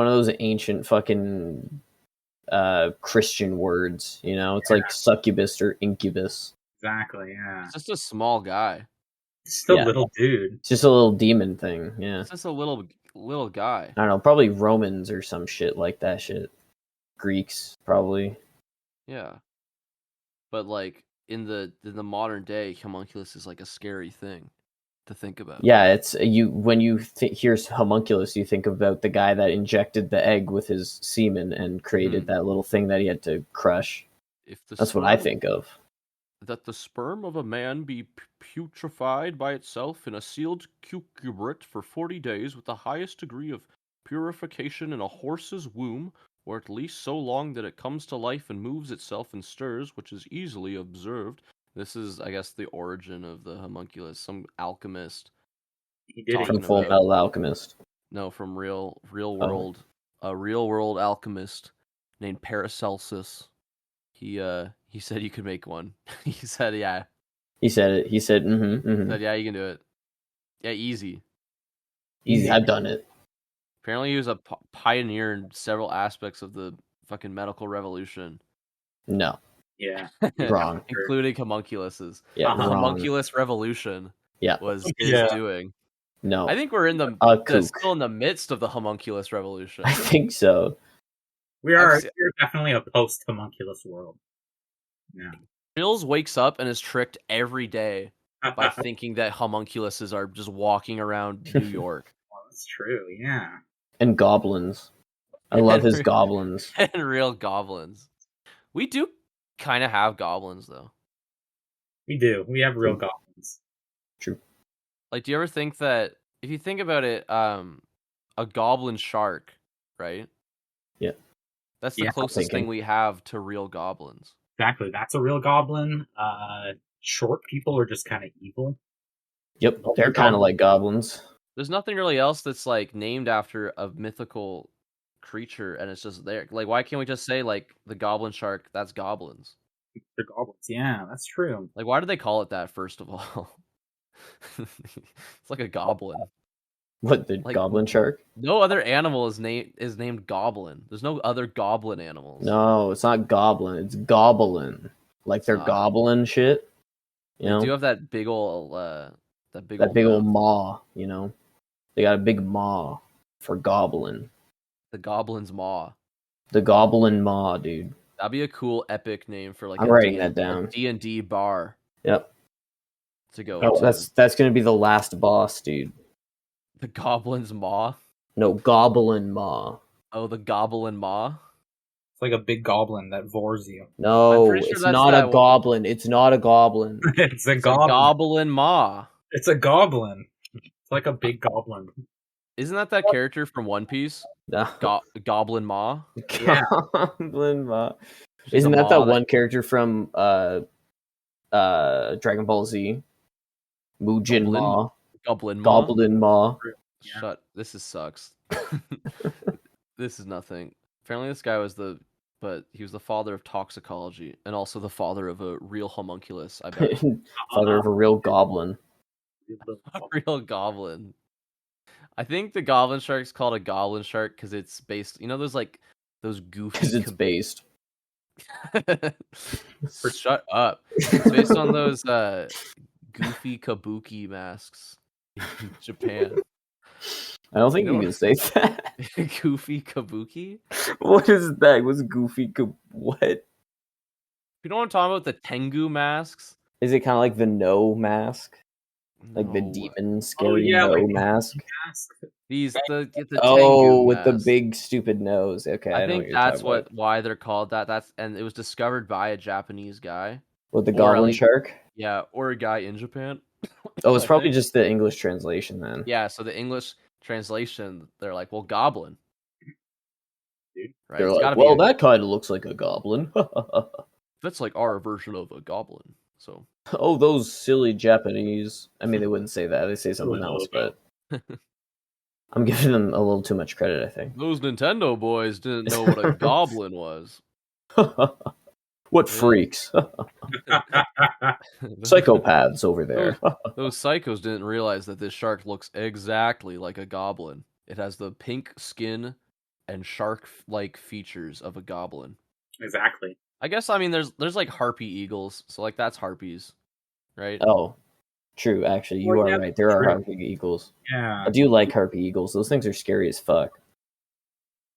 of those ancient fucking Christian words, you know? It's like succubus or incubus. Exactly, yeah. It's just a small guy. It's just a little dude. It's just a little demon thing, yeah. It's just a little guy. I don't know, probably Romans or some shit like that shit. Greeks, probably. Yeah. But like in the modern day, homunculus is like a scary thing to think about. Yeah, it's when you hear homunculus, you think about the guy that injected the egg with his semen and created that little thing that he had to crush. That's what I think of. That the sperm of a man be putrefied by itself in a sealed cucurbit for 40 days with the highest degree of purification in a horse's womb, or at least so long that it comes to life and moves itself and stirs, which is easily observed. This is, I guess, the origin of the homunculus. Some alchemist. He did it from Full Metal Alchemist. No, from real world. A real world alchemist named Paracelsus. He said you could make one. He said, yeah. He said it. He said, He said, yeah, you can do it. Yeah, easy. Easy. I've done it. Apparently he was a pioneer in several aspects of the fucking medical revolution. No. Yeah. Wrong. Including homunculuses. Yeah, the Homunculus Revolution is doing. No. I think we're in still in the midst of the Homunculus Revolution. I think so. We're definitely a post-homunculus world. Yeah. Mills wakes up and is tricked every day by thinking that homunculuses are just walking around New York. Well, that's true, yeah. And goblins. I love his goblins. And real goblins. We do kind of have goblins, though. We do. We have real goblins. True. Like, do you ever think that, if you think about it, a goblin shark, right? Yeah. That's the closest thing we have to real goblins. Exactly. That's a real goblin. Short people are just kind of evil. Yep. They're kind of like goblins. There's nothing really else that's like named after a mythical creature, and it's just there. Like, why can't we just say like the goblin shark? That's goblins. They're goblins. Yeah, that's true. Like, why do they call it that? First of all, it's like a goblin. What, the goblin shark? No other animal is named goblin. There's no other goblin animals. No, it's not goblin. It's goblin. Like they're goblin shit. You know? They do have that big old maw. You know, they got a big maw for goblin. The goblin's maw. The goblin maw, dude. That'd be a cool epic name for like I'm writing that down. D&D bar. Yep. To go. Oh, that's gonna be the last boss, dude. The goblin's maw. No, goblin maw. Oh, the Goblin Maw. It's like a big goblin that vores you. No, pretty sure it's that's not that a one. goblin. It's not a goblin. It's a It's a goblin. Goblin Maw. It's a goblin. It's like a big goblin. Isn't that character from One Piece? No. Goblin Maw? Yeah. Goblin Ma. She's a Isn't that maw one character from Dragon Ball Z? Mujin Goblin? Ma. Goblin Maw? Goblin Ma. Yeah. Shut. This sucks. This is nothing. Apparently this guy was he was the father of toxicology and also the father of a real homunculus, I bet. Father of a real goblin. A real goblin. I think the goblin shark's called a goblin shark because it's based. You know those goofy. Because it's based. Shut up. It's based on those goofy kabuki masks in Japan. I don't think you can say that. Goofy kabuki? What is that? What's goofy? What? You know what I'm talking about? The Tengu masks? Is it kind of like the no mask? Like the No. demon scary yeah, no like- mask? The Oh, Tengu with the masks. big stupid nose. Okay, I know think what you're that's talking about. why they're called that. And it was discovered by a Japanese guy. With the or goblin like- shark. Yeah, or a guy in Japan. Oh, it's I probably think. just the English translation then. Yeah, so the English translation, they're like, well, goblin. Right? They're It's like, gotta well, be that kind of looks like a goblin. that's like our version of a goblin. So Oh, those silly Japanese. I mean, they wouldn't say that. They say something else, but I'm giving them a little too much credit, I think. those Nintendo boys didn't know what a goblin was. What freaks. Psychopaths over there. Those psychos didn't realize that this shark looks exactly like a goblin. It has the pink skin and shark-like features of a goblin. Exactly. I guess there's like harpy eagles, so like that's harpies, right? Oh, true. Actually, you are right. There are true. harpy eagles. Yeah. I do like harpy eagles. Those things are scary as fuck.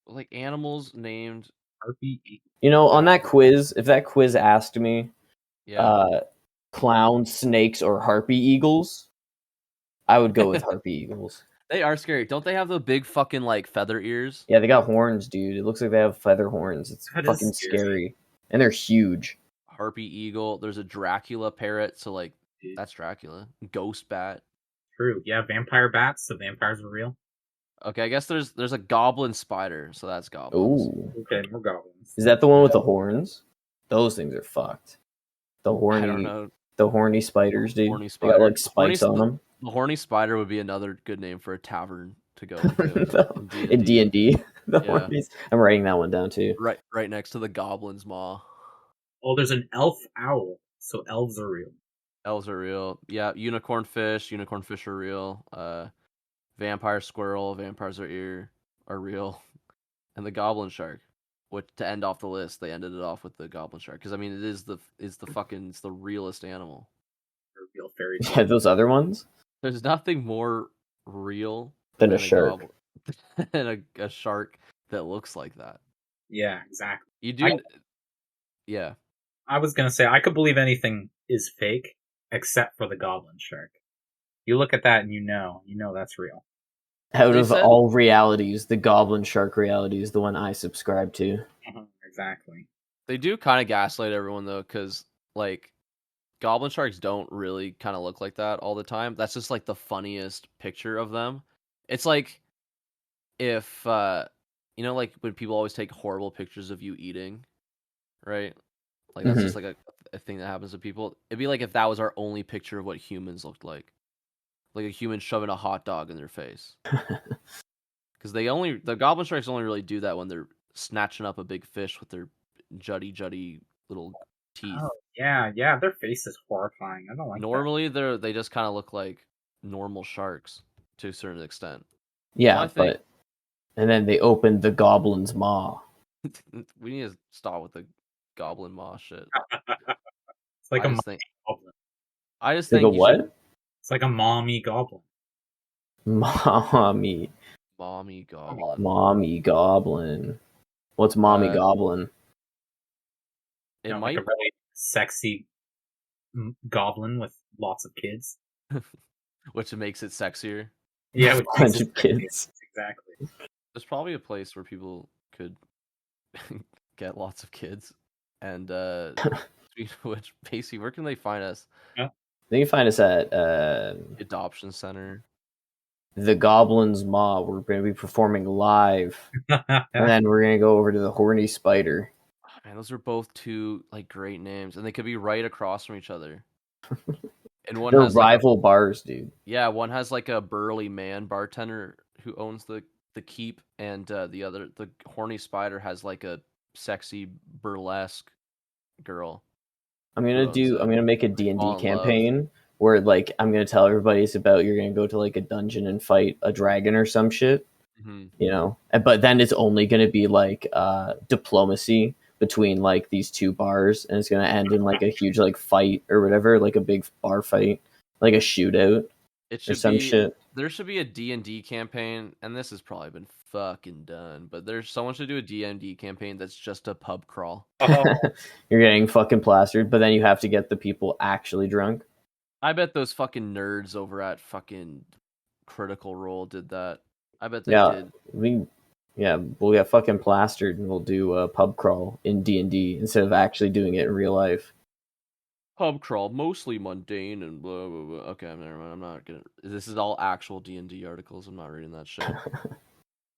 Like animals named. Harpy. You know, on that quiz, if that quiz asked me, Yeah. clown, snakes, or harpy eagles, I would go with harpy eagles. They are scary. Don't they have the big fucking like feather ears? Yeah, they got horns, dude. It looks like they have feather horns. It's That is fucking scary. scary. And they're huge. Harpy eagle. There's a Dracula parrot, so like Dude. that's Dracula. Ghost bat. True. Yeah, vampire bats. The vampires are real. Okay, I guess there's a goblin spider, so that's goblins. Ooh. Okay, more goblins. Is that the one with the horns? Those things are fucked. The I don't horny know. the horny spiders, dude. Horny They got spider. like spikes on them. The horny spider would be another good name for a tavern to go to In D&D. The Yeah. hornies. I'm writing that one down too. Right next to the goblin's maw. Oh, there's an elf owl. So elves are real. Elves are real. Yeah, unicorn fish are real. Vampire squirrel, vampires are real. And the goblin shark. Which to end off the list, they ended it off with the goblin shark. Because I mean it's the realest animal. They're real fairy Yeah, those other ones? There's nothing more real Than a shark. goblin- than a shark that looks like that. Yeah, exactly. You do yeah. I was gonna say I could believe anything is fake except for the goblin shark. You look at that and you know that's real. Out They of said- all realities, the goblin shark reality is the one I subscribe to. Exactly. They do kind of gaslight everyone though, because like goblin sharks don't really kind of look like that all the time. That's just like the funniest picture of them. It's like if like when people always take horrible pictures of you eating, right? Like that's just like a thing that happens to people. It'd be like if that was our only picture of what humans looked like a human shoving a hot dog in their face. Because the goblin sharks only really do that when they're snatching up a big fish with their juddy little teeth. Oh, yeah, their face is horrifying. I don't like Normally they just kind of look like normal sharks to a certain extent. Yeah, I think- but and then they opened the goblin's maw. We need to stop with the goblin maw shit. that. It's like I a just think goblin. I just Like think a you should- what? It's like a mommy goblin. Mommy Mommy goblin. goblin. What's mommy Uh, goblin? It Like might a really sexy goblin with lots of kids. which makes it sexier. Yeah, A with bunch of kids. Exactly. There's probably a place where people could get lots of kids. And speaking of which, Pacey, where can they find us? They can find us at Adoption Center. the Goblin's Maw. We're going to be performing live, and then we're going to go over to the Horny Spider. Oh, man, those are both two like great names, and they could be right across from each other. And one They're has rival bars, dude. Yeah, one has like a burly man bartender who owns the keep, and the Horny Spider has like a sexy burlesque girl. I'm gonna make a D&D campaign where like I'm gonna tell everybody it's about you're gonna go to like a dungeon and fight a dragon or some shit. You know, but then it's only gonna be like diplomacy between like these two bars, and it's gonna end in like a huge like fight or whatever, like a big bar fight, like a shootout or some shit. There should be a D&D campaign, and this has probably been fucking done, but someone should do a D&D campaign that's just a pub crawl. You're getting fucking plastered, but then you have to get the people actually drunk. I bet those fucking nerds over at fucking Critical Role did that. I bet they did. We'll get fucking plastered and we'll do a pub crawl in D&D instead of actually doing it in real life. Pub crawl, mostly mundane and blah blah blah. Okay, never mind. I'm not gonna. This is all actual D&D articles. I'm not reading that shit.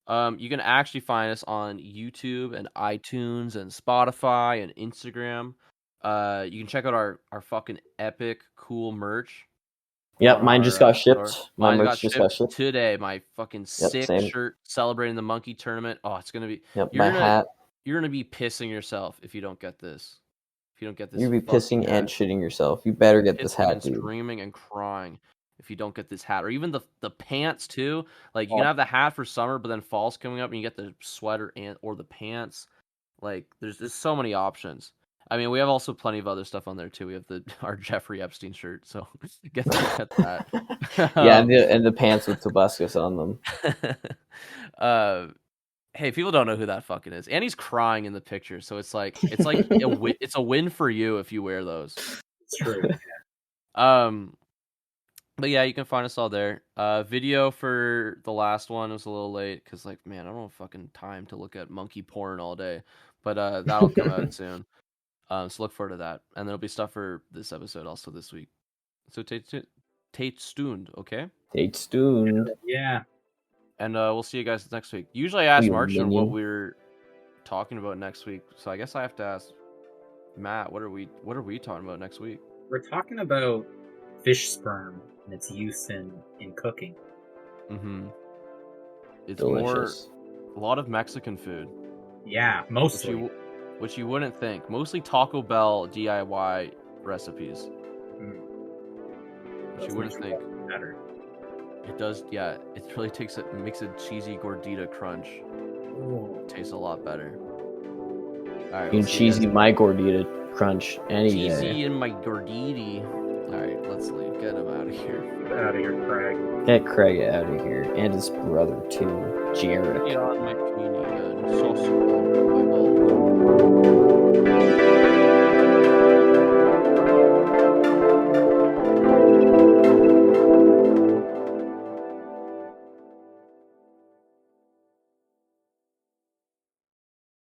You can actually find us on YouTube and iTunes and Spotify and Instagram. You can check out our fucking epic cool merch. Yep, mine just got shipped. My merch just got shipped today. My fucking sick shirt celebrating the monkey tournament. Oh, it's gonna be. Yep, hat. You're gonna be pissing yourself if you don't get this. If you don't get this, you'll be pissing and shitting yourself. You better get this hat, dude. Screaming and crying if you don't get this hat, or even the pants too. Like you can have the hat for summer, but then fall's coming up and you get the sweater or the pants. Like there's so many options. I mean, we have also plenty of other stuff on there too. We have our Jeffrey Epstein shirt, so get that. Yeah, and the pants with Tobuscus on them. Hey, people don't know who that fucking is, and he's crying in the picture, so it's like it's a win for you if you wear those. It's true. But yeah, you can find us all there. Video for the last one was a little late because, like, man, I don't have fucking time to look at monkey porn all day. But that'll come out soon. So look forward to that. And there'll be stuff for this episode also this week. So Tate tuned, okay? Tate tuned. Yeah. And we'll see you guys next week. Usually I ask Marcin what we're talking about next week. So I guess I have to ask Matt, what are we talking about next week? We're talking about fish sperm and its use in cooking. Mm-hmm. It's delicious. A lot of Mexican food. Yeah, mostly. Which you wouldn't think. Mostly Taco Bell DIY recipes. Which you wouldn't think. Better. It does, yeah. It really makes a cheesy gordita crunch. Ooh. Tastes a lot better. All right, you can cheesy my gordita crunch any day. Cheesy in my gordita. All right, let's leave. Get him out of here. Get out of here, Craig. Get Craig out of here, and his brother too, Jared. Get on my community, sauce on my balls.